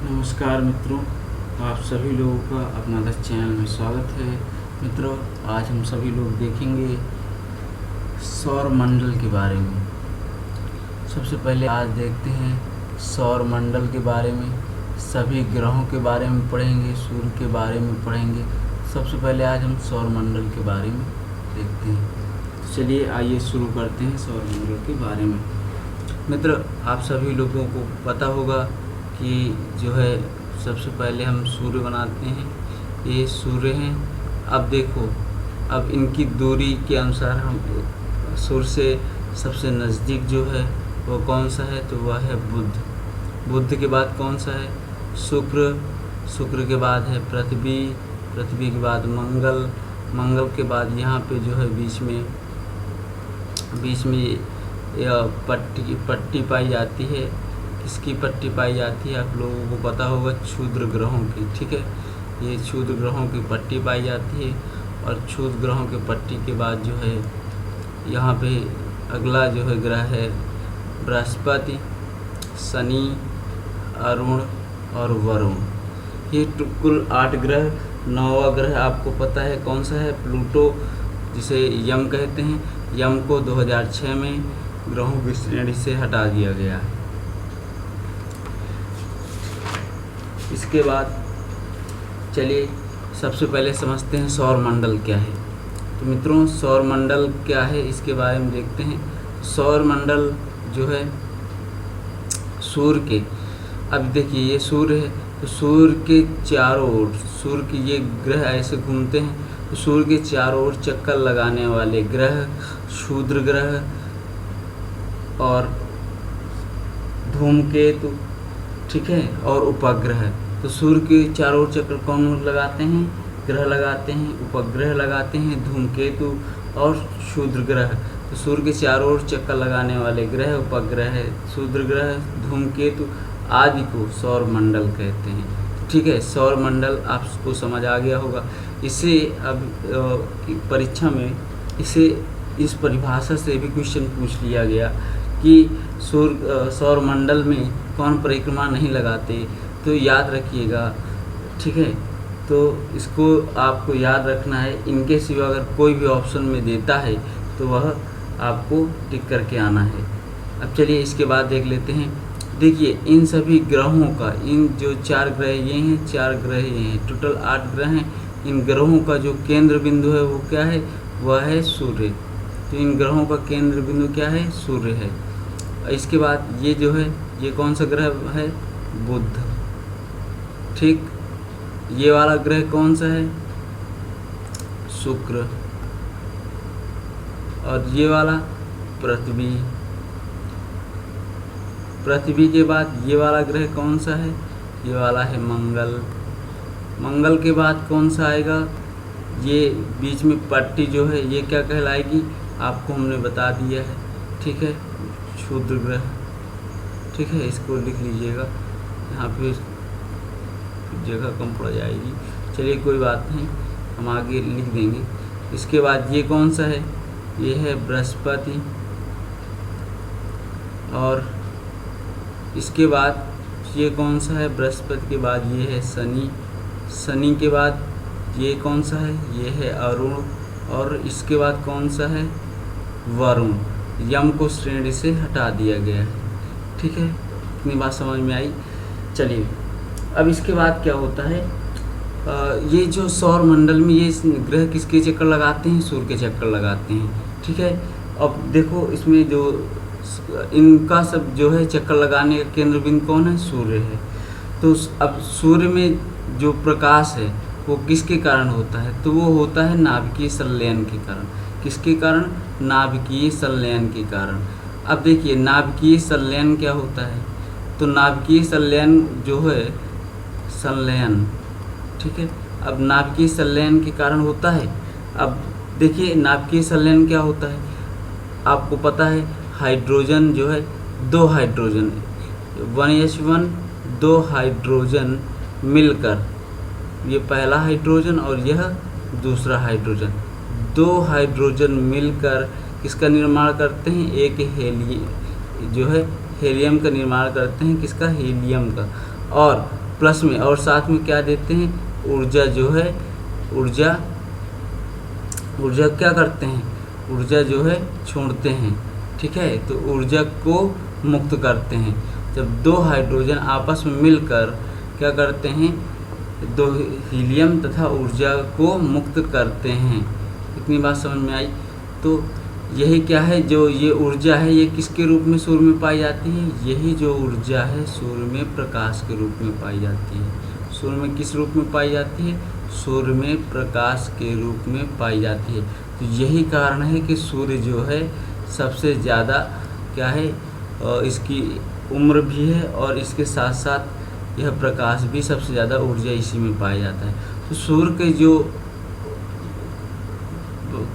नमस्कार मित्रों, आप सभी लोगों का अपना दस चैनल में स्वागत है। मित्रों, आज हम सभी लोग देखेंगे सौर मंडल के बारे में। सबसे पहले आज देखते हैं सौर मंडल के बारे में। सभी ग्रहों के बारे में पढ़ेंगे, सूर्य के बारे में पढ़ेंगे। सबसे पहले आज हम सौर मंडल के बारे में देखते हैं। तो चलिए आइए शुरू करते हैं सौर मंडल के बारे में। मित्र, आप सभी लोगों को पता होगा कि जो है सबसे पहले हम सूर्य बनाते हैं। ये सूर्य हैं। अब देखो, अब इनकी दूरी के अनुसार हम सूर्य से सबसे नज़दीक जो है वो कौन सा है, तो वह है बुध। बुध के बाद कौन सा है, शुक्र। शुक्र के बाद है पृथ्वी। पृथ्वी के बाद मंगल। मंगल के बाद यहाँ पे जो है बीच में पट्टी पाई जाती है। किसकी पट्टी पाई जाती है, आप लोगों को पता होगा, क्षुद्र ग्रहों की। ठीक है, ये क्षुद्र ग्रहों की पट्टी पाई जाती है। और क्षुद्र ग्रहों की पट्टी के बाद जो है यहाँ पे अगला जो है ग्रह है बृहस्पति, शनि, अरुण और वरुण। ये कुल 8 ग्रह। 9वां ग्रह आपको पता है कौन सा है, प्लूटो, जिसे यम कहते हैं। यम को 2006 में ग्रहों की श्रेणी से हटा दिया गया है। इसके बाद चलिए सबसे पहले समझते हैं सौर मंडल क्या है। तो मित्रों, सौर मंडल क्या है इसके बारे में देखते हैं। सौर मंडल जो है सूर्य के, अब देखिए ये सूर्य है, तो सूर्य के चारों ओर, सूर्य के ये ग्रह ऐसे घूमते हैं, तो सूर्य के चारों ओर चक्कर लगाने वाले ग्रह क्षुद्र ग्रह और धूमकेतु, ठीक है, और उपग्रह। तो सूर्य के चारों ओर चक्कर कौन लगाते हैं, ग्रह लगाते हैं, उपग्रह लगाते हैं, धूमकेतु और क्षुद्र ग्रह। तो सूर्य के चारों ओर चक्कर लगाने वाले ग्रह, उपग्रह, क्षुद्र ग्रह, धूमकेतु आदि को सौर मंडल कहते हैं। ठीक है, सौर मंडल आपको समझ आ गया होगा। इसे अब परीक्षा में इस परिभाषा से भी क्वेश्चन पूछ लिया गया कि सौर मंडल में कौन परिक्रमा नहीं लगाते, तो याद रखिएगा। ठीक है, तो इसको आपको याद रखना है। इनके सिवा अगर कोई भी ऑप्शन में देता है तो वह आपको टिक करके आना है। अब चलिए इसके बाद देख लेते हैं। देखिए इन सभी ग्रहों का, इन जो 4 ग्रह ये हैं, 4 ग्रह ये हैं, टोटल 8 ग्रह हैं। इन ग्रहों का जो केंद्र बिंदु है वो क्या है, वह है सूर्य। तो इन ग्रहों का केंद्र बिंदु क्या है, सूर्य है। इसके बाद ये जो है, ये कौन सा ग्रह है, बुध। ठीक, ये वाला ग्रह कौन सा है, शुक्र। और ये वाला पृथ्वी। पृथ्वी के बाद ये वाला ग्रह कौन सा है, ये वाला है मंगल। मंगल के बाद कौन सा आएगा, ये बीच में पट्टी जो है ये क्या कहलाएगी, आपको हमने बता दिया है। ठीक है, क्षुद्र ग्रह। ठीक है, इसको लिख लीजिएगा, यहाँ पे जगह कम पड़ जाएगी। चलिए कोई बात नहीं, हम आगे लिख देंगे। इसके बाद ये कौन सा है, ये है बृहस्पति। और इसके बाद ये कौन सा है, बृहस्पति के बाद ये है शनि। शनि के बाद ये कौन सा है, ये है अरुण। और इसके बाद कौन सा है, वरुण। यम को श्रेणी से हटा दिया गया है। ठीक है, इतनी बात समझ में आई। चलिए अब इसके बाद क्या होता है, ये जो सौर मंडल में ये ग्रह किसके चक्कर लगाते हैं, सूर्य के चक्कर लगाते हैं। ठीक है, अब देखो इसमें जो इनका सब जो है चक्कर लगाने का केंद्र बिंदु कौन है, सूर्य है। तो अब सूर्य में जो प्रकाश है वो किसके कारण होता है, तो वो होता है नाभिकीय संलयन के कारण। किसके कारण, नाभिकीय संलयन के कारण। अब देखिए नाभिकीय संलयन क्या होता है, तो नाभिकीय संलयन जो है संलयन, ठीक है, अब नाभिकीय संलयन के कारण होता है। अब देखिए नाभिकीय संलयन क्या होता है, आपको पता है, हाइड्रोजन जो है, 2 हाइड्रोजन 1H1 2 हाइड्रोजन मिलकर, ये पहला हाइड्रोजन और यह दूसरा हाइड्रोजन, 2 हाइड्रोजन मिलकर किसका निर्माण करते हैं, एक जो है हेलियम का निर्माण करते हैं। किसका, हीलियम का। और प्लस में, और साथ में क्या देते हैं, ऊर्जा जो है, ऊर्जा क्या करते हैं, ऊर्जा जो है छोड़ते हैं। ठीक है, तो ऊर्जा को मुक्त करते हैं। जब दो हाइड्रोजन आपस में मिलकर क्या करते हैं, दो हीलियम तथा ऊर्जा को मुक्त करते हैं। इतनी बात समझ में आई। तो यही क्या है, जो ये ऊर्जा है ये किसके रूप में सूर्य में पाई जाती है, यही जो ऊर्जा है सूर्य में प्रकाश के रूप में पाई जाती है। सूर्य में किस रूप में पाई जाती है, सूर्य में प्रकाश के रूप में पाई जाती है। तो यही कारण है कि सूर्य जो है सबसे ज़्यादा क्या है, इसकी उम्र भी है और इसके साथ साथ यह प्रकाश भी, सबसे ज़्यादा ऊर्जा इसी में पाया जाता है। तो सूर्य के जो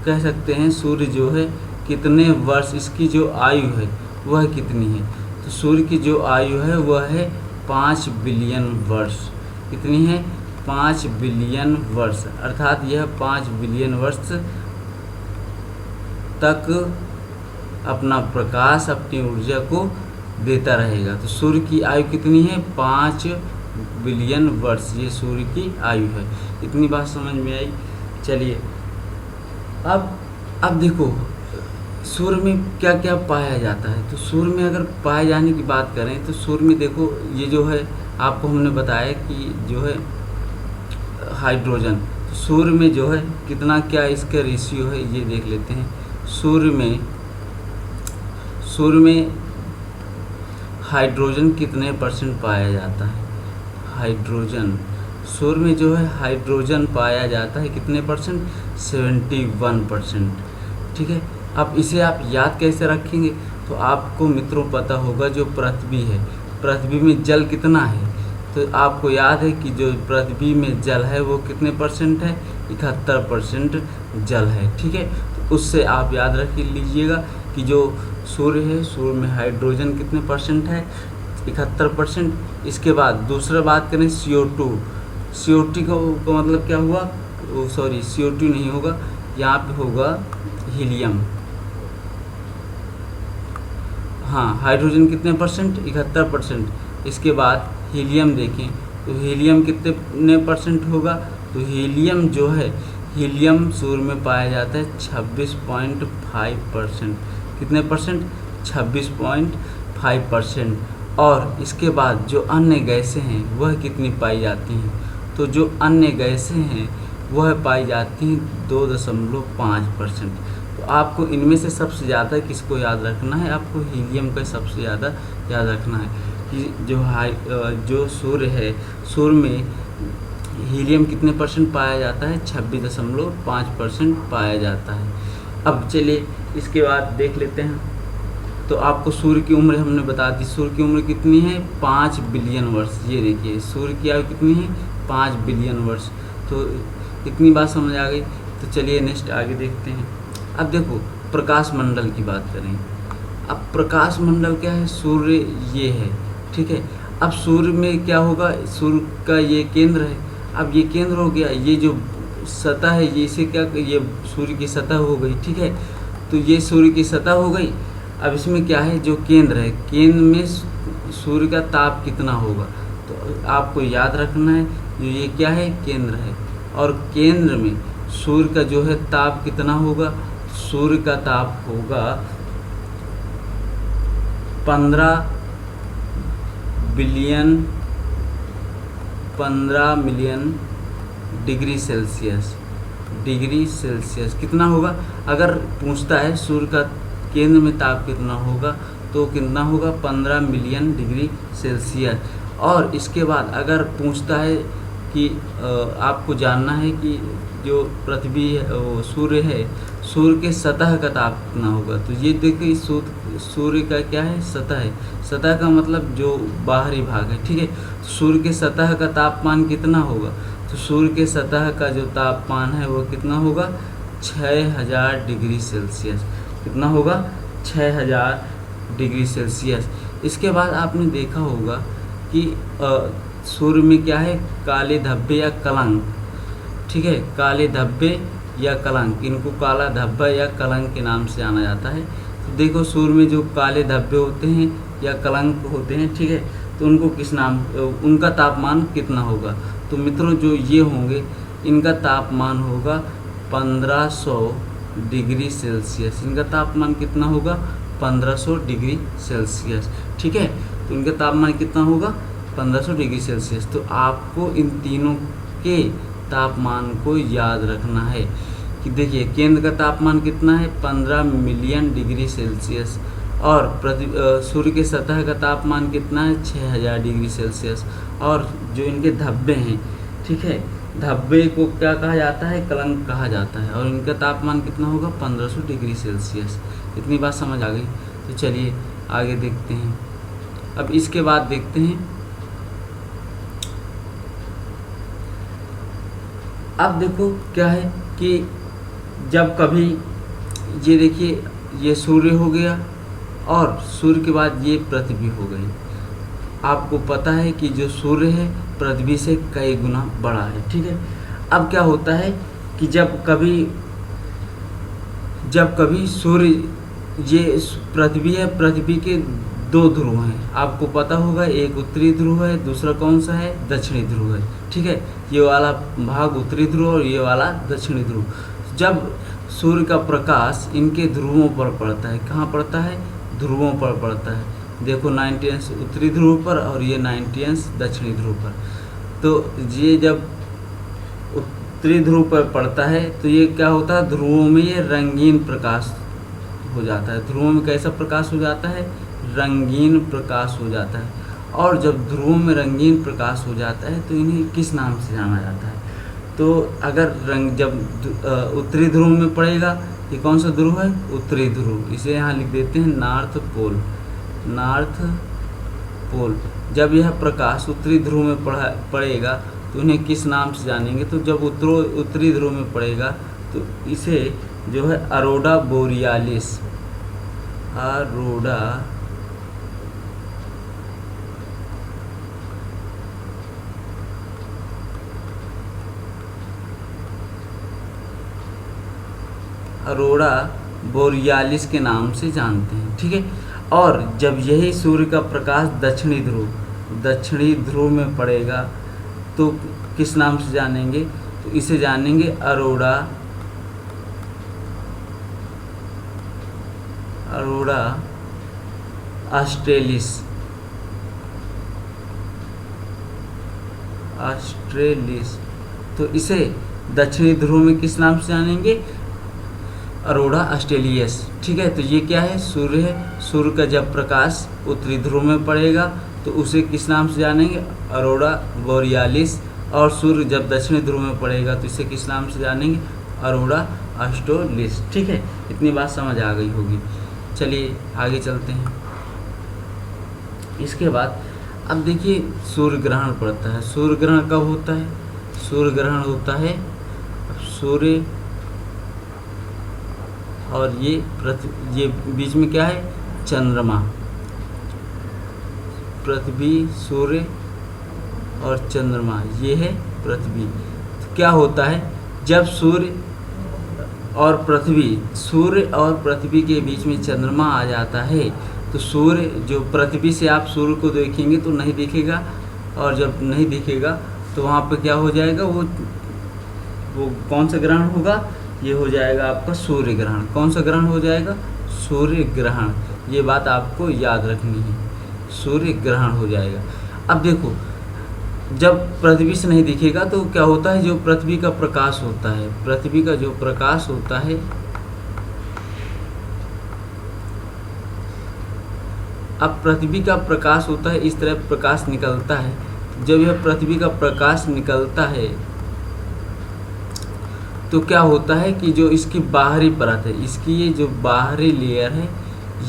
कह सकते हैं, सूर्य जो है कितने वर्ष, इसकी जो आयु है वह कितनी है, तो सूर्य की जो आयु है वह है 5 बिलियन वर्ष। कितनी है, 5 बिलियन वर्ष, अर्थात यह 5 बिलियन वर्ष तक अपना प्रकाश, अपनी ऊर्जा को देता रहेगा। तो सूर्य की आयु कितनी है, 5 बिलियन वर्ष, ये सूर्य की आयु है। इतनी बात समझ में आई। चलिए अब देखो सूर्य में क्या क्या पाया जाता है। तो सूर्य में अगर पाए जाने की बात करें तो सूर्य में देखो, ये जो है आपको हमने बताया कि जो है हाइड्रोजन, तो सूर्य में जो है कितना क्या इसका रेशियो है ये देख लेते हैं। सूर्य में हाइड्रोजन कितने परसेंट पाया जाता है, हाइड्रोजन, सूर्य में जो है हाइड्रोजन पाया जाता है कितने परसेंट, 71%। ठीक है, अब इसे आप याद कैसे रखेंगे, तो आपको मित्रों पता होगा जो पृथ्वी है, पृथ्वी में जल कितना है, तो आपको याद है कि जो पृथ्वी में जल है वो कितने परसेंट है, 71% जल है। ठीक है, तो उससे आप याद रख लीजिएगा कि जो सूर्य है, सूर्य में हाइड्रोजन कितने परसेंट है, 71%। इसके बाद दूसरा बात करें CO2, CO2 का मतलब क्या हुआ, सॉरी CO2 नहीं होगा, यहाँ पे होगा हीलियम। हाँ, हाइड्रोजन कितने परसेंट, 71%। इसके बाद हीलियम देखें तो हीलियम कितने परसेंट होगा, तो हीलियम जो है, हीलियम सूर्य में पाया जाता है 26.5%। कितने परसेंट, 26.5%। और इसके बाद जो अन्य गैसें हैं वह कितनी पाई जाती हैं, तो जो अन्य गैसें हैं वह पाई जाती हैं 2.5%। तो आपको इनमें से सबसे ज़्यादा किसको याद रखना है, आपको हीलियम का सबसे ज़्यादा याद रखना है कि जो सूर्य है, सूर्य में हीलियम कितने परसेंट पाया जाता है, 26.5% पाया जाता है। अब चलिए इसके बाद देख लेते हैं। तो आपको सूर्य की उम्र हमने बता दी, सूर्य की उम्र कितनी है, 5 बिलियन वर्ष। ये देखिए सूर्य की आयु कितनी है, 5 बिलियन वर्ष। तो इतनी बात समझ आ गई। तो चलिए नेक्स्ट आगे देखते हैं। अब देखो प्रकाश मंडल की बात करें। अब प्रकाश मंडल क्या है, सूर्य ये है, ठीक है। अब सूर्य में क्या होगा, सूर्य का ये केंद्र है। अब ये केंद्र हो गया, ये जो सतह है ये इसे क्या, ये सूर्य की सतह हो गई, ठीक है। तो ये सूर्य की सतह हो गई। अब इसमें क्या है, जो केंद्र है, केंद्र में सूर्य का ताप कितना होगा, तो आपको याद रखना है जो ये क्या है, केंद्र है। और केंद्र में सूर्य का जो है ताप कितना होगा, सूर्य का ताप होगा 15 मिलियन डिग्री सेल्सियस। कितना होगा, अगर पूछता है सूर्य का केंद्र में ताप कितना होगा, तो कितना होगा 15 मिलियन डिग्री सेल्सियस। और इसके बाद अगर पूछता है कि आपको जानना है कि जो पृथ्वी है, वो सूर्य है, सूर्य के सतह का ताप कितना होगा, तो ये देखिए सूर्य का क्या है, सतह है। सतह का मतलब जो बाहरी भाग है, ठीक है। सूर्य के सतह का तापमान कितना होगा, तो सूर्य के सतह का जो तापमान है वो कितना होगा, 6000 डिग्री सेल्सियस। कितना होगा, 6000 डिग्री सेल्सियस। इसके बाद आपने देखा होगा कि सूर्य में क्या है, काले धब्बे या कलंक, ठीक है। काले धब्बे या कलंक, इनको काला धब्बा या कलंक के नाम से जाना जाता है। तो देखो सूर्य में जो काले धब्बे होते हैं या कलंक होते हैं, ठीक है, तो उनको किस नाम, उनका तापमान कितना होगा। तो मित्रों जो ये होंगे इनका तापमान होगा 1500 डिग्री सेल्सियस। इनका तापमान कितना होगा 1500 डिग्री सेल्सियस, ठीक है। तो इनका तापमान कितना होगा 1500 डिग्री सेल्सियस। तो आपको इन तीनों के तापमान को याद रखना है कि देखिए केंद्र का तापमान कितना है 15 मिलियन डिग्री सेल्सियस और सूर्य के सतह का तापमान कितना है 6000 डिग्री सेल्सियस। और जो इनके धब्बे हैं, ठीक है, धब्बे को क्या कहा जाता है, कलंक कहा जाता है, और इनका तापमान कितना होगा 1500 डिग्री सेल्सियस। इतनी बात समझ आ गई। तो चलिए आगे देखते हैं। अब इसके बाद देखते हैं, अब देखो क्या है कि जब कभी ये देखिए ये सूर्य हो गया और सूर्य के बाद ये पृथ्वी हो गई। आपको पता है कि जो सूर्य है पृथ्वी से कई गुना बड़ा है, ठीक है। अब क्या होता है कि जब कभी सूर्य, ये पृथ्वी है, पृथ्वी के दो ध्रुव हैं, आपको पता होगा, एक उत्तरी ध्रुव है, दूसरा कौन सा है दक्षिणी ध्रुव है, ठीक है। ये वाला भाग उत्तरी ध्रुव और ये वाला दक्षिणी ध्रुव। जब सूर्य का प्रकाश इनके ध्रुवों पर पड़ता है, कहाँ पड़ता है, ध्रुवों पर पड़ता है। देखो 90° उत्तरी ध्रुव पर और ये 90° दक्षिणी ध्रुव पर। तो ये जब उत्तरी ध्रुव पर पड़ता है तो ये क्या होता है, ध्रुवों में ये रंगीन प्रकाश हो जाता है। ध्रुवों में कैसा प्रकाश हो जाता है, रंगीन प्रकाश हो जाता है। और जब ध्रुवों में रंगीन प्रकाश हो जाता है तो इन्हें किस नाम से जाना जाता है। तो अगर जब उत्तरी ध्रुव में पड़ेगा, ये कौन सा ध्रुव है, उत्तरी ध्रुव, इसे यहाँ लिख देते हैं नॉर्थ पोल, नॉर्थ पोल। जब यह प्रकाश उत्तरी ध्रुव में पड़ेगा तो इन्हें किस नाम से जानेंगे, तो जब उत्तरी ध्रुव में पड़ेगा तो इसे जो है अरोरा बोरियालिस, अरोरा बोरियालिस के नाम से जानते हैं, ठीक है। और जब यही सूर्य का प्रकाश दक्षिणी ध्रुव में पड़ेगा तो किस नाम से जानेंगे, तो इसे जानेंगे अरोरा ऑस्ट्रेलिस, तो इसे दक्षिणी ध्रुव में किस नाम से जानेंगे, अरोरा ऑस्ट्रेलियस, ठीक है। तो ये क्या है, सूर्य है, सूर्य का जब प्रकाश उत्तरी ध्रुव में पड़ेगा तो उसे किस नाम से जानेंगे, अरोरा बोरियालिस। और सूर्य जब दक्षिणी ध्रुव में पड़ेगा तो इसे किस नाम से जानेंगे, अरोरा ऑस्ट्रेलिस, ठीक है। इतनी बात समझ आ गई होगी। चलिए आगे चलते हैं। इसके बाद अब देखिए सूर्य ग्रहण पड़ता है। सूर्य ग्रहण कब होता है, सूर्य ग्रहण होता है सूर्य और ये बीच में क्या है, चंद्रमा, पृथ्वी, सूर्य और चंद्रमा, ये है पृथ्वी। तो क्या होता है जब सूर्य और पृथ्वी के बीच में चंद्रमा आ जाता है तो सूर्य, जो पृथ्वी से आप सूर्य को देखेंगे तो नहीं दिखेगा, और जब नहीं दिखेगा तो वहाँ पे क्या हो जाएगा, वो कौन सा ग्रहण होगा, ये हो जाएगा आपका सूर्य ग्रहण। कौन सा ग्रहण हो जाएगा, सूर्य ग्रहण। ये बात आपको याद रखनी है, सूर्य ग्रहण हो जाएगा। अब देखो जब पृथ्वी से नहीं दिखेगा तो क्या होता है, जो पृथ्वी का प्रकाश होता है, पृथ्वी का जो प्रकाश होता है, अब पृथ्वी का प्रकाश होता है, इस तरह प्रकाश निकलता है। जब यह पृथ्वी का प्रकाश निकलता है तो क्या होता है कि जो इसकी बाहरी परत है, इसकी ये जो बाहरी लेयर है,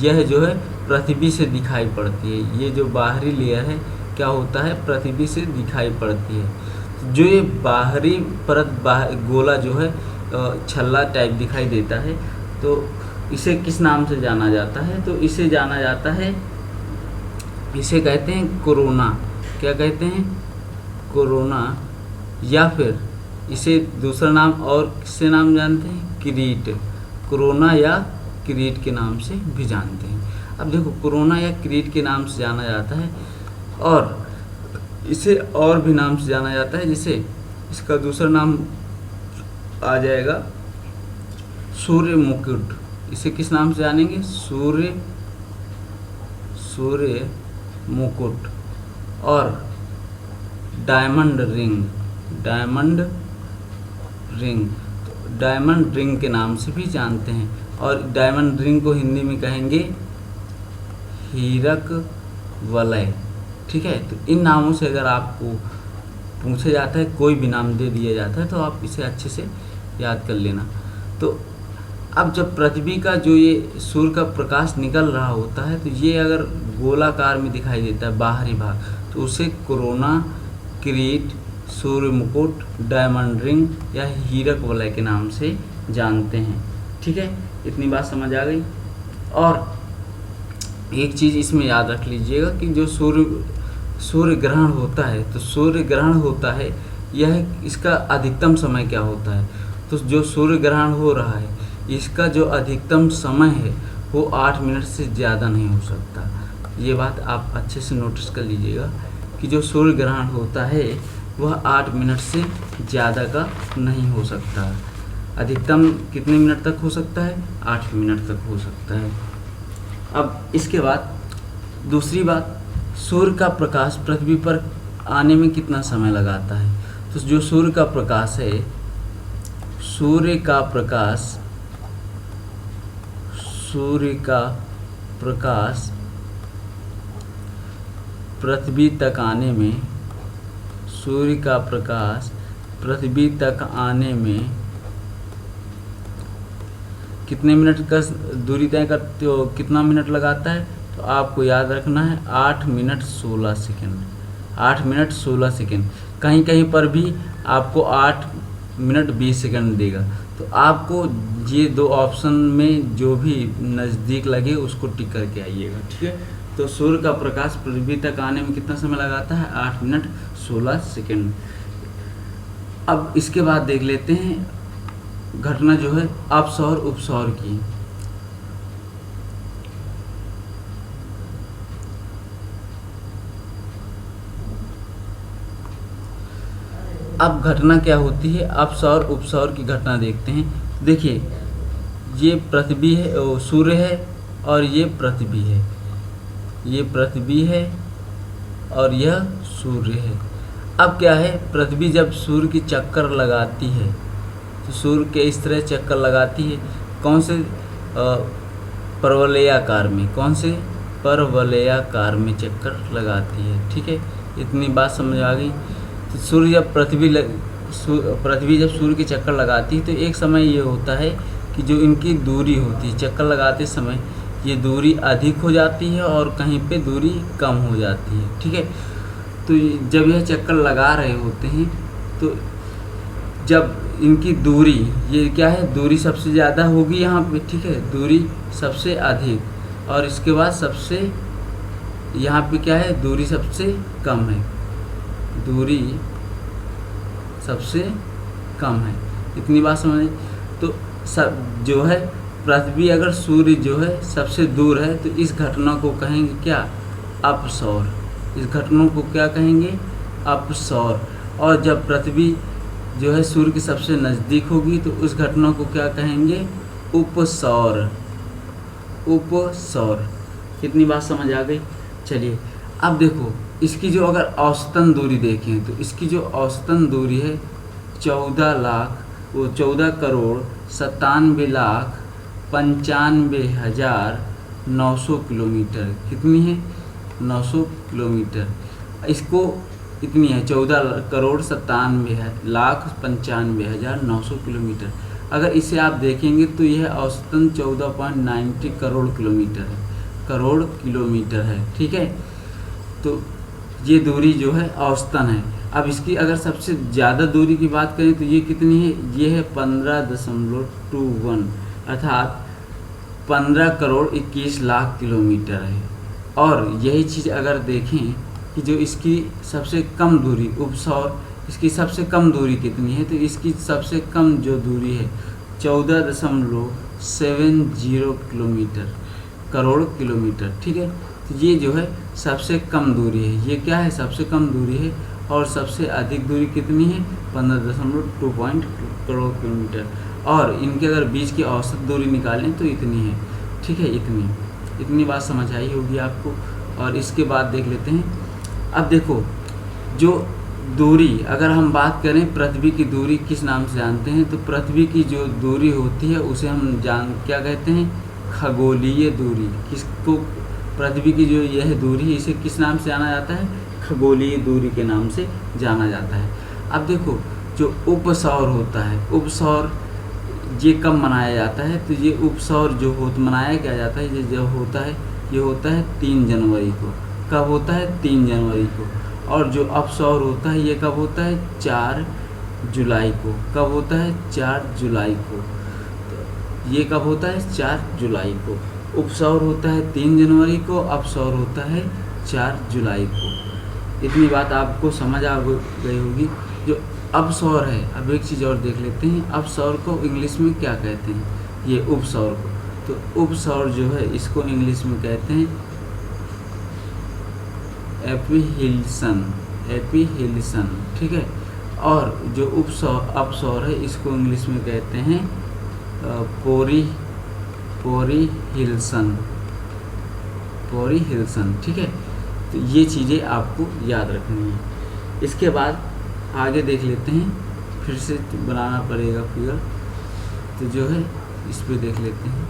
यह जो है पृथ्वी से दिखाई पड़ती है। ये जो बाहरी लेयर है क्या होता है, पृथ्वी से दिखाई पड़ती है। जो ये बाहरी परत गोला जो है छल्ला टाइप दिखाई देता है, तो इसे किस नाम से जाना जाता है, तो इसे जाना जाता है, इसे कहते हैं कोरोना। क्या कहते हैं, कोरोना, या फिर इसे दूसरा नाम और किससे नाम जानते हैं, किरीट, कोरोना या किरीट के नाम से भी जानते हैं। अब देखो कोरोना या क्रीट के नाम से जाना जाता है, और इसे और भी नाम से जाना जाता है, जिसे इसका दूसरा नाम आ जाएगा सूर्य मुकुट। इसे किस नाम से जानेंगे? सूर्य मुकुट। और डायमंड रिंग, तो डायमंड रिंग के नाम से भी जानते हैं, और डायमंड रिंग को हिंदी में कहेंगे हीरक वलय। ठीक है, तो इन नामों से अगर आपको पूछा जाता है, कोई भी नाम दे दिया जाता है, तो आप इसे अच्छे से याद कर लेना। तो अब जब पृथ्वी का जो ये सूर्य का प्रकाश निकल रहा होता है, तो ये अगर गोलाकार में दिखाई देता है बाहरी भाग, तो उसे कोरोना, क्रीट, सूर्य मुकुट, डायमंड रिंग या हीरक वलय के नाम से जानते हैं। ठीक है, इतनी बात समझ आ गई। और एक चीज़ इसमें याद रख लीजिएगा कि जो सूर्य ग्रहण होता है, तो सूर्य ग्रहण होता है, यह इसका अधिकतम समय क्या होता है? तो जो सूर्य ग्रहण हो रहा है, इसका जो अधिकतम समय है वो 8 मिनट से ज़्यादा नहीं हो सकता। ये बात आप अच्छे से नोटिस कर लीजिएगा कि जो सूर्य ग्रहण होता है वह 8 मिनट से ज़्यादा का नहीं हो सकता। अधिकतम कितने मिनट तक हो सकता है? 8 मिनट तक हो सकता है। अब इसके बाद दूसरी बात, सूर्य का प्रकाश पृथ्वी पर आने में कितना समय लगाता है? तो जो सूर्य का प्रकाश है, सूर्य का प्रकाश पृथ्वी तक आने में, सूर्य का प्रकाश पृथ्वी तक आने में कितने मिनट का दूरी तय करते हो, कितना मिनट लगाता है? तो आपको याद रखना है 8 मिनट 16 सेकेंड। 8 minute 16 second. कहीं कहीं पर भी आपको 8 मिनट 20 सेकेंड देगा। तो आपको ये दो ऑप्शन में जो भी नज़दीक लगे उसको टिक करके आइएगा। ठीक है, तो सूर्य का प्रकाश पृथ्वी तक आने में कितना समय लगाता है? 8 मिनट 16 सेकेंड। अब इसके बाद देख लेते हैं घटना जो है अपसौर उपसौर की। अब घटना क्या होती है, अपसौर उपसौर की घटना देखते हैं। देखिए, ये पृथ्वी है, सूर्य है, और ये पृथ्वी है। ये पृथ्वी है और यह सूर्य है। अब क्या है, पृथ्वी जब सूर्य की चक्कर लगाती है, तो सूर्य के इस तरह चक्कर लगाती है। कौन से? परवलयाकार में। कौन से? परवलयाकार में चक्कर लगाती है। ठीक है, इतनी बात समझ आ गई। तो सूर्य जब पृथ्वी जब सूर्य की चक्कर लगाती है, तो एक समय ये होता है कि जो इनकी दूरी होती है चक्कर लगाते समय, ये दूरी अधिक हो जाती है और कहीं पे दूरी कम हो जाती है। ठीक है, तो जब यह चक्कर लगा रहे होते हैं, तो जब इनकी दूरी, ये क्या है, दूरी सबसे ज़्यादा होगी यहाँ पे। ठीक है, दूरी सबसे अधिक, और इसके बाद सबसे यहाँ पे क्या है, दूरी सबसे कम है। दूरी सबसे कम है। इतनी बात समझ। तो सब जो है पृथ्वी, अगर सूर्य जो है सबसे दूर है, तो इस घटना को कहेंगे क्या? अपसौर। इस घटना को क्या कहेंगे? अपसौर। और जब पृथ्वी जो है सूर्य के सबसे नज़दीक होगी, तो उस घटना को क्या कहेंगे? उपसौर। उपसौर। कितनी बात समझ आ गई? चलिए, अब देखो इसकी जो अगर औसतन दूरी देखें, तो इसकी जो औसतन दूरी है 14,97,95,900 किलोमीटर। कितनी है? 900 किलोमीटर। इसको इतनी है 14,97,95,900 किलोमीटर। अगर इसे आप देखेंगे तो यह औसतन 14.90 करोड़ किलोमीटर है। करोड़ किलोमीटर है। ठीक है, तो ये दूरी जो है औसतन है। अब इसकी अगर सबसे ज़्यादा दूरी की बात करें तो ये कितनी है? ये है 15.21, अर्थात 15 करोड़ 21 लाख किलोमीटर है। और यही चीज़ अगर देखें कि जो इसकी सबसे कम दूरी उपसौर, इसकी सबसे कम दूरी कितनी है? तो इसकी सबसे कम जो दूरी है 14.70 किलोमीटर। करोड़ किलोमीटर। ठीक है, तो ये जो है सबसे कम दूरी है। ये क्या है, सबसे कम दूरी है। और सबसे अधिक दूरी कितनी है, 15.2 करोड़ किलोमीटर। और इनके अगर बीच की औसत दूरी निकालें तो इतनी है। ठीक है, इतनी बात समझ आई होगी आपको। और इसके बाद देख लेते हैं। अब देखो, जो दूरी अगर हम बात करें, पृथ्वी की दूरी किस नाम से जानते हैं, तो पृथ्वी की जो दूरी होती है उसे हम क्या कहते हैं, खगोलीय दूरी। किसको, पृथ्वी की जो यह दूरी है इसे किस नाम से जाना जाता है, खगोलीय दूरी के नाम से जाना जाता है। अब देखो, जो उपसौर होता है, उपसौर ये कब मनाया जाता है, तो ये उपसौर जो मनाया क्या जाता है, ये जो होता है, ये होता है 3 जनवरी को। कब होता है, 3 जनवरी को। और जो अपसौर होता है ये कब होता है, 4 जुलाई को। कब होता है, 4 जुलाई को। तो ये कब होता है, 4 जुलाई को। उपसौर होता है 3 जनवरी को, अपसौर होता है 4 जुलाई को। इतनी बात आपको समझ आ गई होगी। जो अपसौर है, अब एक चीज़ और देख लेते हैं, अपसौर को इंग्लिश में क्या कहते हैं, ये उपसौर को। तो उपसौर जो है इसको इंग्लिश में कहते हैं एपिहिल्सन। ठीक है, और जो अपसौर है इसको इंग्लिश में कहते हैं पोरिहिल्सन। ठीक है, तो ये चीज़ें आपको याद रखनी है। इसके बाद आगे देख लेते हैं, फिर से बनाना पड़ेगा फिगर, तो जो है इस पे देख लेते हैं।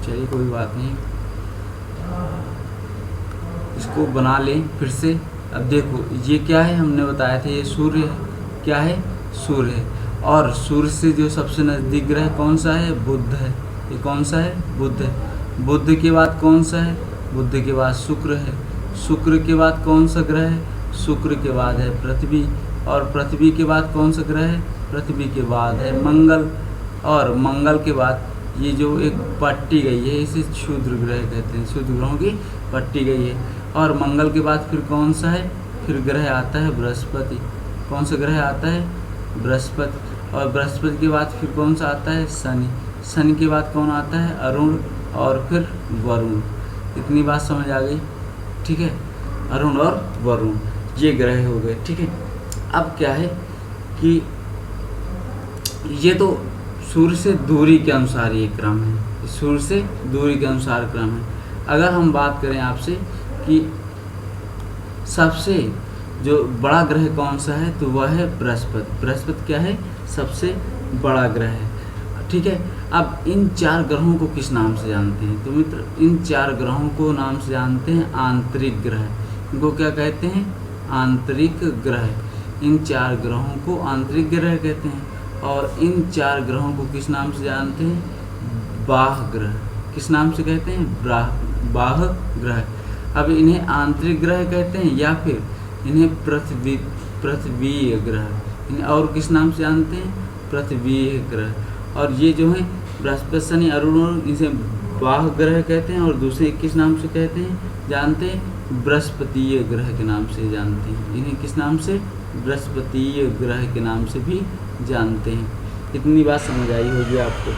चलिए कोई बात नहीं, इसको बना लें फिर से। अब देखो, ये क्या है, हमने बताया था ये सूर्य है। क्या है, सूर्य है। और सूर्य से जो सबसे नज़दीक ग्रह कौन सा है, बुध है। ये कौन सा है, बुध है। बुध के बाद कौन सा है, बुध के बाद शुक्र है। शुक्र के बाद कौन सा ग्रह है, शुक्र के बाद है पृथ्वी। और पृथ्वी के बाद कौन सा ग्रह है, पृथ्वी के बाद है मंगल। और मंगल के बाद ये जो एक पट्टी गई है इसे क्षुद्र ग्रह कहते हैं, क्षुद्र ग्रहों की पट्टी गई है। और मंगल के बाद फिर कौन सा है, फिर ग्रह आता है बृहस्पति। कौन सा ग्रह आता है, बृहस्पति। और बृहस्पति के बाद फिर कौन सा आता है, शनि। शनि के बाद कौन आता है, अरुण। और फिर वरुण। इतनी बात समझ आ गई। ठीक है, अरुण और वरुण ये ग्रह हो गए। ठीक है, अब क्या है कि ये तो सूर्य से दूरी के अनुसार ये क्रम है, सूर्य से दूरी के अनुसार क्रम है। अगर हम बात करें आपसे कि सबसे जो बड़ा ग्रह कौन सा है, तो वह है बृहस्पति। बृहस्पति क्या है, सबसे बड़ा ग्रह है। ठीक है, अब इन 4 ग्रहों को किस नाम से जानते हैं, तो मित्र इन 4 ग्रहों को नाम से जानते हैं आंतरिक ग्रह। इनको क्या कहते हैं, आंतरिक ग्रह। इन 4 ग्रहों को आंतरिक ग्रह कहते हैं। और इन 4 ग्रहों को किस नाम से जानते हैं, बाह्य ग्रह। किस नाम से कहते हैं, बाह्य ग्रह। अब इन्हें आंतरिक ग्रह कहते हैं या फिर इन्हें पृथ्वीय ग्रह, इन्हें और किस नाम से जानते हैं, पृथ्वीय ग्रह। और ये जो है बृहस्पति, शनि, अरुण, इसे बाह्य ग्रह कहते हैं। और दूसरे किस नाम से कहते हैं, जानते हैं, बृहस्पतीय ग्रह के नाम से जानते हैं। इन्हें किस नाम से, बृहस्पतीय ग्रह के नाम से भी जानते हैं। इतनी बात समझ आई होगी आपको।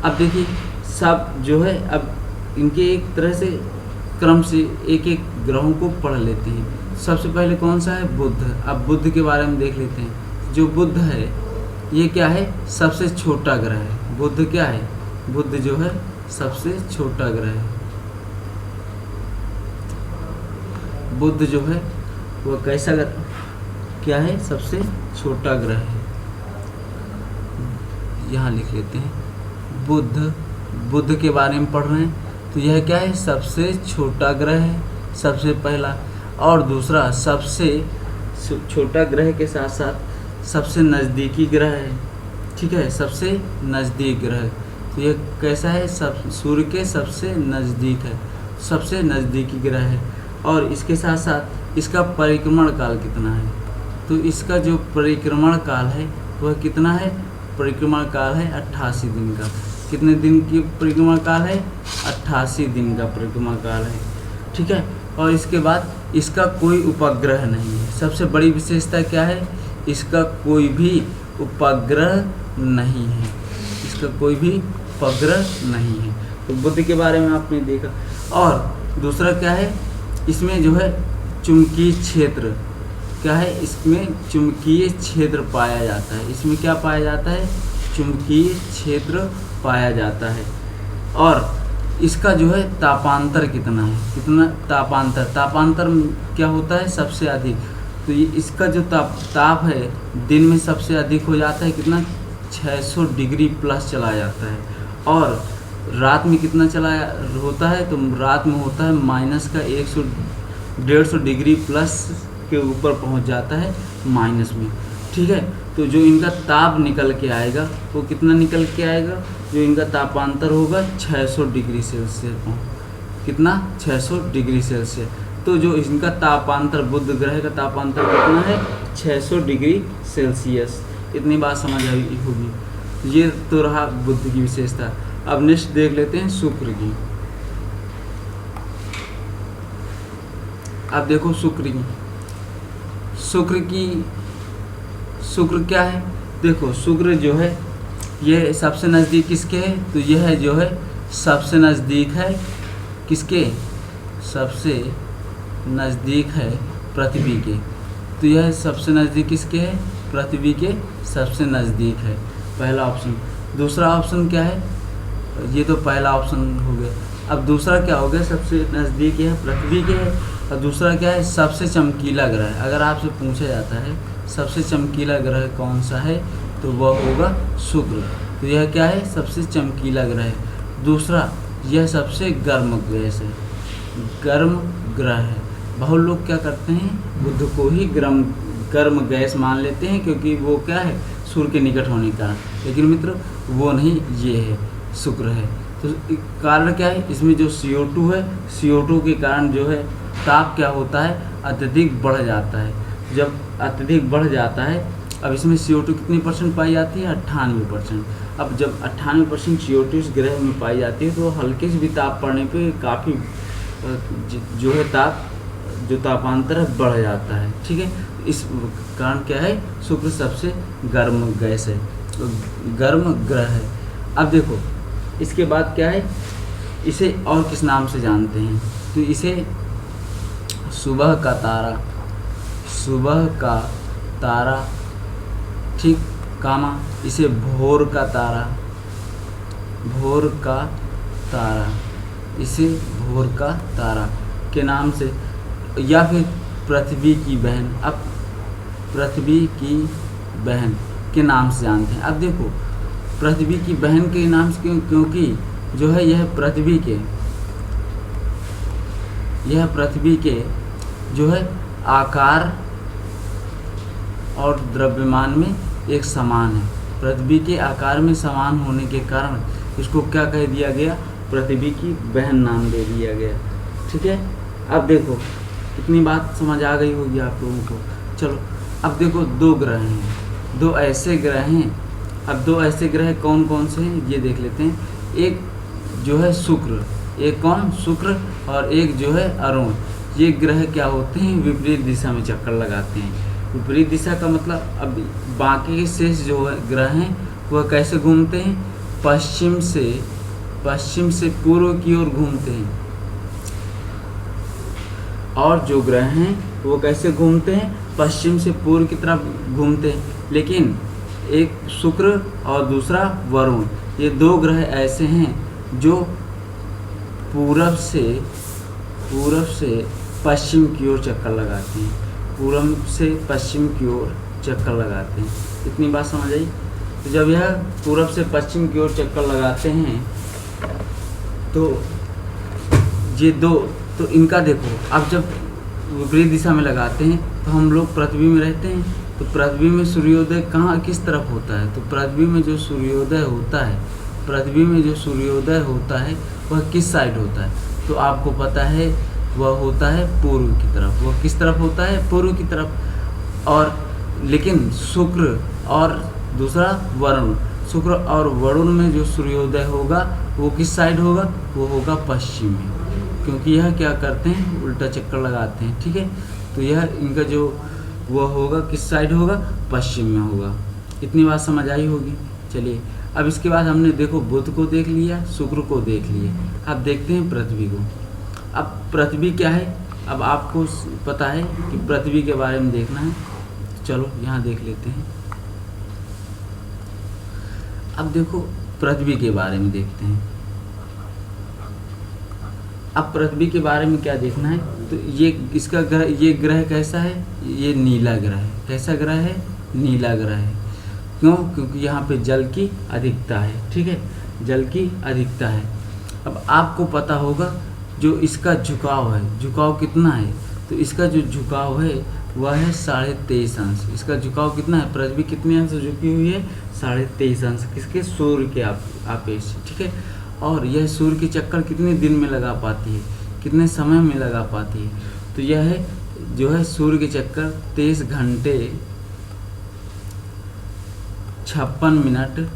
अब देखिए, सब जो है अब इनके एक तरह से क्रम से एक एक ग्रहों को पढ़ लेते हैं। सबसे पहले कौन सा है, बुध। अब बुध के बारे में देख लेते हैं। जो बुध है ये क्या है, सबसे छोटा ग्रह है। बुध क्या है, बुध जो है सबसे छोटा ग्रह है। बुध जो है वह कैसा क्या है, सबसे छोटा ग्रह है। यहाँ लिख लेते हैं, बुध के बारे में पढ़ रहे हैं, तो यह क्या है, सबसे छोटा ग्रह है, सबसे पहला। और दूसरा सबसे छोटा ग्रह के साथ साथ सबसे नज़दीकी ग्रह है। ठीक है, सबसे नज़दीक ग्रह। तो ये कैसा है, सब सूर्य के सबसे नज़दीक है, सबसे नज़दीकी ग्रह है। और इसके साथ साथ इसका परिक्रमण काल कितना है, तो इसका जो परिक्रमण काल है वह कितना है, परिक्रमण काल है 88 दिन का। कितने दिन की परिक्रमा काल है? 88 दिन का परिक्रमा काल है। ठीक है, और इसके बाद इसका कोई उपग्रह नहीं है। सबसे बड़ी विशेषता क्या है? इसका कोई भी उपग्रह नहीं है। इसका कोई भी उपग्रह नहीं है। तो बुध के बारे में आपने देखा। और दूसरा क्या है? इसमें जो है चुंबकीय क्षेत्र क्या है? इसमें चुंबकीय क्षेत्र पाया जाता है। इसमें क्या पाया जाता है? चुंबकीय क्षेत्र पाया जाता है। और इसका जो है तापांतर कितना है? कितना तापांतर क्या होता है? सबसे अधिक। तो ये इसका जो ताप है दिन में सबसे अधिक हो जाता है। कितना? 600 डिग्री प्लस चला जाता है। और रात में कितना चला होता है? तो रात में होता है माइनस का 150 डिग्री प्लस के ऊपर पहुंच जाता है माइनस में। ठीक है, तो जो इनका ताप निकल के आएगा वो कितना निकल के आएगा? जो इनका तापांतर होगा 600 डिग्री सेल्सियस। कितना? 600 डिग्री सेल्सियस। तो जो इनका तापांतर, बुध ग्रह का तापांतर कितना है? 600 डिग्री सेल्सियस। इतनी बात समझ आई होगी। ये तो रहा बुध की विशेषता। अब नेक्स्ट देख लेते हैं शुक्र की। अब देखो शुक्र क्या है? देखो शुक्र जो है ये सबसे नज़दीक किसके है? तो यह जो है सबसे नज़दीक है किसके? सबसे नज़दीक है पृथ्वी के। तो यह सबसे नज़दीक किसके है? पृथ्वी के सबसे नज़दीक है, पहला ऑप्शन। दूसरा ऑप्शन क्या है? ये तो पहला ऑप्शन हो गया। अब दूसरा क्या हो गया? सबसे नज़दीक है पृथ्वी के है। और दूसरा क्या है? सबसे चमकीला ग्रह। अगर आपसे पूछा जाता है सबसे चमकीला ग्रह कौन सा है, तो वह होगा शुक्र। तो यह क्या है? सबसे चमकीला ग्रह है। दूसरा, यह सबसे गर्म गैस है, गर्म ग्रह है। बहुत लोग क्या करते हैं? बुध को ही गर्म गैस मान लेते हैं, क्योंकि वो क्या है? सूर्य के निकट होने के कारण। लेकिन मित्र वो नहीं, ये है, शुक्र है। तो कारण क्या है? इसमें जो CO2 है, CO2 के कारण जो है ताप क्या होता है? अत्यधिक बढ़ जाता है। जब अत्यधिक बढ़ जाता है, अब इसमें CO2 कितनी % पाई जाती है? 98%। अब जब 98% CO2 इस ग्रह में पाई जाती है, तो हल्के से भी ताप पड़ने पे काफ़ी जो है जो तापांतर है बढ़ जाता है। ठीक है, इस कारण क्या है? शुक्र सबसे गर्म गैस है, तो गर्म ग्रह है। अब देखो इसके बाद क्या है? इसे और किस नाम से जानते हैं? तो इसे सुबह का तारा, ठीक, कामा, इसे भोर का तारा, इसे भोर का तारा के नाम से, या फिर पृथ्वी की बहन। अब पृथ्वी की बहन के नाम से जानते हैं। अब देखो पृथ्वी की बहन के नाम से क्योंकि जो है यह पृथ्वी के जो है आकार और द्रव्यमान में एक समान है। पृथ्वी के आकार में समान होने के कारण इसको क्या कह दिया गया? पृथ्वी की बहन नाम दे दिया गया। ठीक है, अब देखो इतनी बात समझ आ गई होगी आप लोगों को। चलो अब देखो दो ग्रह हैं, दो ऐसे ग्रह हैं। अब दो ऐसे ग्रह कौन कौन से हैं ये देख लेते हैं। एक जो है शुक्र, एक कौन? शुक्र, और एक जो है अरुण। ये ग्रह क्या होते हैं? विपरीत दिशा में चक्कर लगाते हैं। विपरीत दिशा का मतलब, अब बाकी के शेष जो ग्रह हैं वह कैसे घूमते हैं? पश्चिम से पूर्व की ओर घूमते हैं। और जो ग्रह हैं वो कैसे घूमते हैं? पश्चिम से पूर्व की तरफ घूमते हैं। लेकिन एक शुक्र और दूसरा वरुण, ये दो ग्रह ऐसे हैं जो पूरब से पश्चिम की ओर चक्कर लगाते हैं। पूरब से पश्चिम की ओर चक्कर लगाते हैं। इतनी बात समझ आई? तो जब यह पूरब से पश्चिम की ओर चक्कर लगाते हैं तो ये दो, तो इनका देखो, अब जब विपरीत दिशा में लगाते हैं तो हम लोग पृथ्वी में रहते हैं। तो पृथ्वी में सूर्योदय कहाँ, किस तरफ होता है? तो पृथ्वी में जो सूर्योदय होता है वह किस साइड होता है? तो आपको पता है वह होता है पूर्व की तरफ। वह किस तरफ होता है? पूर्व की तरफ। और लेकिन शुक्र और दूसरा वरुण, शुक्र और वरुण में जो सूर्योदय होगा वो किस साइड होगा, वो होगा पश्चिम में, क्योंकि यह क्या करते हैं, उल्टा चक्कर लगाते हैं। ठीक है, तो यह इनका जो वो होगा किस साइड होगा, पश्चिम में होगा। इतनी बात समझ आई होगी। चलिए अब इसके बाद हमने देखो बुध को देख लिया, शुक्र को देख लिया, अब देखते हैं पृथ्वी को। अब पृथ्वी क्या है, अब आपको पता है कि पृथ्वी के बारे में देखना है, चलो यहाँ देख लेते हैं। अब देखो पृथ्वी के बारे में देखते हैं। अब पृथ्वी के बारे में क्या देखना है, तो ये इसका ग्रह, ये ग्रह कैसा है, ये नीला ग्रह है। कैसा ग्रह है, नीला ग्रह है। क्यों, क्योंकि यहाँ पे जल की अधिकता है। ठीक है, जल की अधिकता है। अब आपको पता होगा जो इसका झुकाव है, झुकाव कितना है, तो इसका जो झुकाव है वह है 23.5 अंश। इसका झुकाव कितना है, पृथ्वी कितने अंश झुकी हुई है, 23.5 अंश, किसके, सूर्य के आपेक्ष। ठीक है, और यह सूर्य के चक्कर कितने दिन में लगा पाती है, कितने समय में लगा पाती है, तो यह है जो है सूर्य के चक्कर 23 घंटे 56 मिनट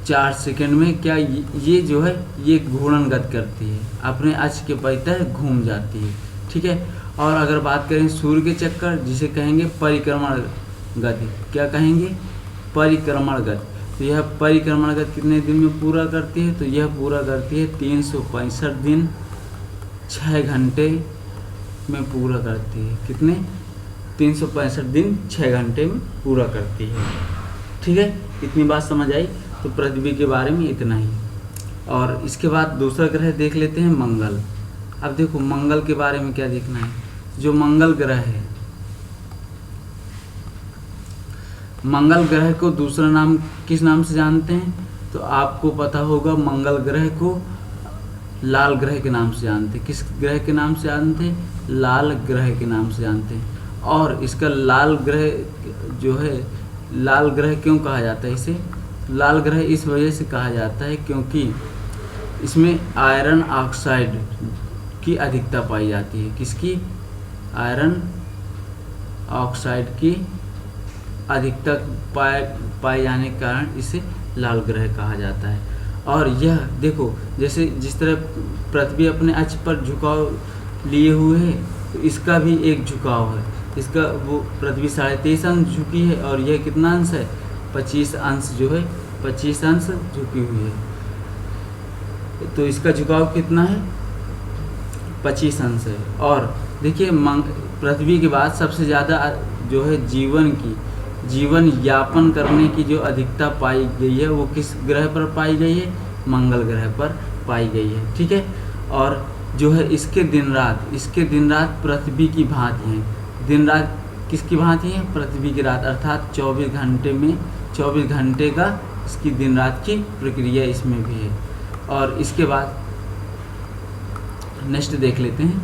4 सेकंड में क्या ये जो है ये घूर्णन गति करती है, अपने अक्ष के परितः घूम जाती है। ठीक है, और अगर बात करें सूर्य के चक्कर, जिसे कहेंगे परिक्रमण गति, क्या कहेंगे, परिक्रमण गति, तो यह परिक्रमण गति कितने दिन में पूरा करती है, तो यह पूरा करती है 365 दिन 6 घंटे में पूरा करती है। कितने, 365 दिन 6 घंटे में पूरा करती है। ठीक है, इतनी बात समझ आई। तो पृथ्वी के बारे में इतना ही। और इसके बाद दूसरा ग्रह देख लेते हैं, मंगल। अब देखो मंगल के बारे में क्या देखना है, जो मंगल ग्रह है, मंगल ग्रह को दूसरा नाम किस नाम से जानते हैं, तो आपको पता होगा मंगल ग्रह को लाल ग्रह के नाम से जानते हैं। किस ग्रह के नाम से जानते हैं, लाल ग्रह के नाम से जानते हैं। और इसका लाल ग्रह जो है, लाल ग्रह क्यों कहा जाता है इसे, लाल ग्रह इस वजह से कहा जाता है क्योंकि इसमें आयरन ऑक्साइड की अधिकता पाई जाती है। किसकी, आयरन ऑक्साइड की अधिकता पाए जाने के कारण इसे लाल ग्रह कहा जाता है। और यह देखो जैसे जिस तरह पृथ्वी अपने अक्ष पर झुकाव लिए हुए है, तो इसका भी एक झुकाव है। इसका वो पृथ्वी 23.5 अंश झुकी है और यह कितना अंश है, 25 अंश जो है, 25 अंश झुकी हुई है। तो इसका झुकाव कितना है, 25 अंश है। और देखिए पृथ्वी के बाद सबसे ज़्यादा जो है जीवन यापन करने की जो अधिकता पाई गई है वो किस ग्रह पर पाई गई है, मंगल ग्रह पर पाई गई है। ठीक है, और जो है इसके दिन रात पृथ्वी की भांति हैं। दिन रात किसकी भांति है, पृथ्वी की रात, अर्थात 24 घंटे में 24 घंटे का इसकी दिन रात की प्रक्रिया इसमें भी है। और इसके बाद नेक्स्ट देख लेते हैं।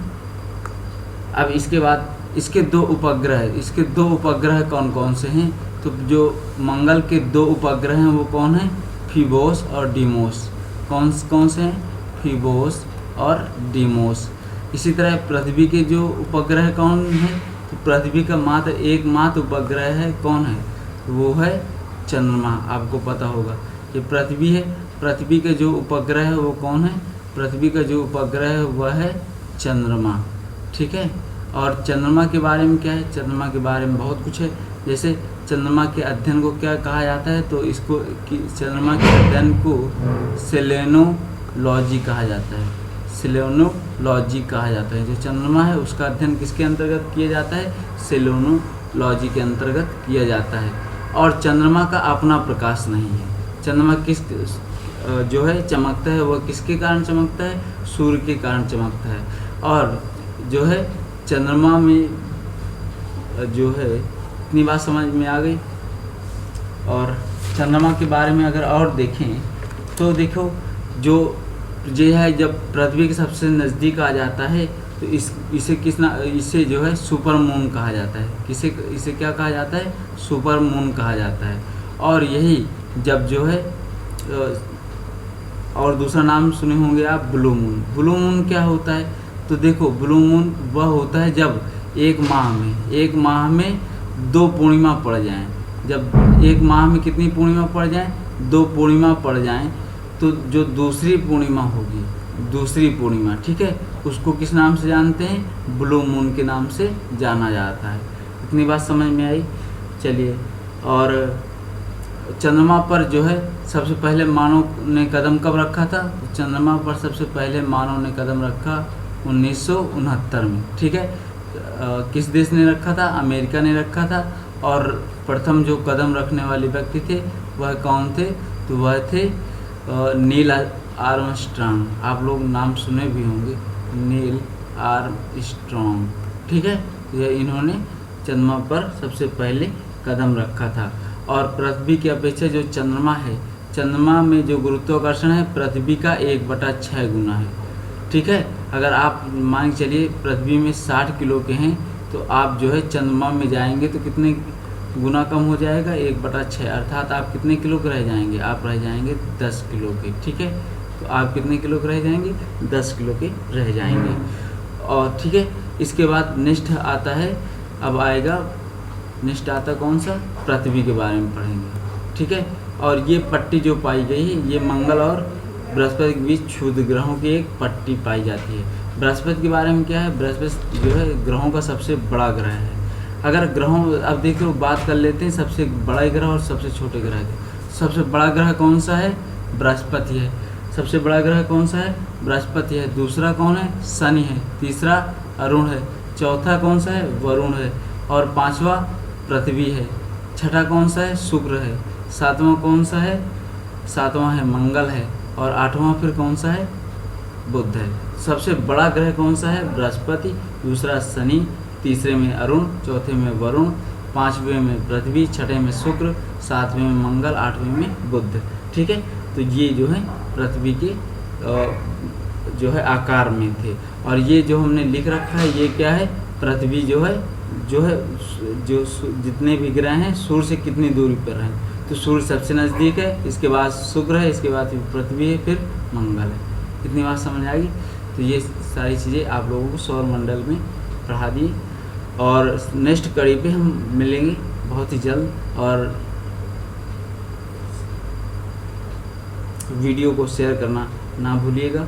अब इसके बाद इसके दो उपग्रह कौन कौन से हैं, तो जो मंगल के 2 उपग्रह हैं वो कौन है, फीबोस और डीमोस। कौन से हैं, फीबोस और डीमोस। इसी तरह पृथ्वी के जो उपग्रह कौन है, तो पृथ्वी का एकमात्र उपग्रह है, कौन है, वो है चंद्रमा। आपको पता होगा ये पृथ्वी है, पृथ्वी के जो उपग्रह है वो कौन है, पृथ्वी का जो उपग्रह है वह है चंद्रमा। ठीक है, और चंद्रमा के बारे में क्या है, चंद्रमा के बारे में बहुत कुछ है। जैसे चंद्रमा के अध्ययन को क्या कहा जाता है, तो इसको चंद्रमा के अध्ययन को सेलेनोलॉजी कहा जाता है। सेलेनोलॉजी कहा जाता है। जो चंद्रमा है उसका अध्ययन किसके अंतर्गत किया जाता है, सेलेनोलॉजी के अंतर्गत किया जाता है। और चंद्रमा का अपना प्रकाश नहीं है। चंद्रमा किस जो है चमकता है, वह किसके कारण चमकता है, सूर्य के कारण चमकता है। और जो है चंद्रमा में जो है, इतनी बात समझ में आ गई। और चंद्रमा के बारे में अगर और देखें तो देखो जो है जब पृथ्वी के सबसे नज़दीक आ जाता है तो इसे जो है सुपर मून कहा जाता है। इसे क्या कहा जाता है, सुपर मून कहा जाता है। और यही जब जो है और दूसरा नाम सुने होंगे आप, ब्लू मून। ब्लू मून क्या होता है, तो देखो ब्लू मून वह होता है जब एक माह में 2 पूर्णिमा पड़ जाएं जब एक माह में कितनी पूर्णिमा पड़ जाए, 2 पूर्णिमा पड़ जाएं, तो जो दूसरी पूर्णिमा होगी, दूसरी पूर्णिमा, ठीक है, उसको किस नाम से जानते हैं, ब्लू मून के नाम से जाना जाता है। इतनी बात समझ में आई। चलिए, और चंद्रमा पर जो है सबसे पहले मानव ने कदम कब रखा था, चंद्रमा पर सबसे पहले मानव ने कदम रखा 1969 में, ठीक है। किस देश ने रखा था, अमेरिका ने रखा था। और प्रथम जो कदम रखने वाले व्यक्ति थे वह कौन थे, तो वह थे नील आर्मस्ट्रांग। आप लोग नाम सुने भी होंगे, नील आर्मस्ट्रांग, ठीक है। यह इन्होंने चंद्रमा पर सबसे पहले कदम रखा था। और पृथ्वी की अपेक्षा जो चंद्रमा है, चंद्रमा में जो गुरुत्वाकर्षण है पृथ्वी का 1/6 गुना है, ठीक है। अगर आप मान के चलिए पृथ्वी में 60 किलो के हैं, तो आप जो है चंद्रमा में जाएंगे तो कितने गुना कम हो जाएगा, 1/6, अर्थात आप कितने किलो के रह जाएंगे, आप रह जाएंगे 10 किलो के, ठीक है। तो आप कितने किलो के रह जाएंगे, 10 किलो के रह जाएंगे। और ठीक है, इसके बाद नेक्स्ट आता है, अब आएगा नेक्स्ट आता कौन सा, पृथ्वी के बारे में पढ़ेंगे, ठीक है। और ये पट्टी जो पाई गई है, ये मंगल और बृहस्पति के बीच क्षुद्र ग्रहों की एक पट्टी पाई जाती है। बृहस्पति के बारे में क्या है, बृहस्पति जो है ग्रहों का सबसे बड़ा ग्रह है। अगर ग्रहों, अब देखो बात कर लेते हैं सबसे बड़ा ग्रह और सबसे छोटे ग्रह की। सबसे बड़ा ग्रह कौन सा है, बृहस्पति है। सबसे बड़ा ग्रह कौन सा है, बृहस्पति है। दूसरा कौन है, शनि है। तीसरा अरुण है। चौथा कौन सा है, वरुण है। और पांचवा पृथ्वी है। छठा कौन सा है, शुक्र है। सातवां कौन सा है, सातवां है मंगल है। और आठवां फिर कौन सा है, बुध है। सबसे बड़ा ग्रह कौन सा है, बृहस्पति। दूसरा शनि, तीसरे में अरुण, चौथे में वरुण, पांचवें में पृथ्वी, छठे में शुक्र, सातवें में मंगल, आठवें में बुध, ठीक है। तो ये जो है पृथ्वी के जो है आकार में थे। और ये जो हमने लिख रखा है ये क्या है, पृथ्वी जो है जो जितने भी ग्रह हैं सूर्य से कितनी दूरी पर हैं, तो सूर्य सबसे नज़दीक है, इसके बाद शुक्र है, इसके बाद पृथ्वी है, फिर मंगल है। इतनी बात समझ आएगी। तो ये सारी चीज़ें आप लोगों को सौर मंडल में पढ़ा दी। और नेक्स्ट कड़ी पे हम मिलेंगे बहुत ही जल्द। और वीडियो को शेयर करना ना भूलिएगा।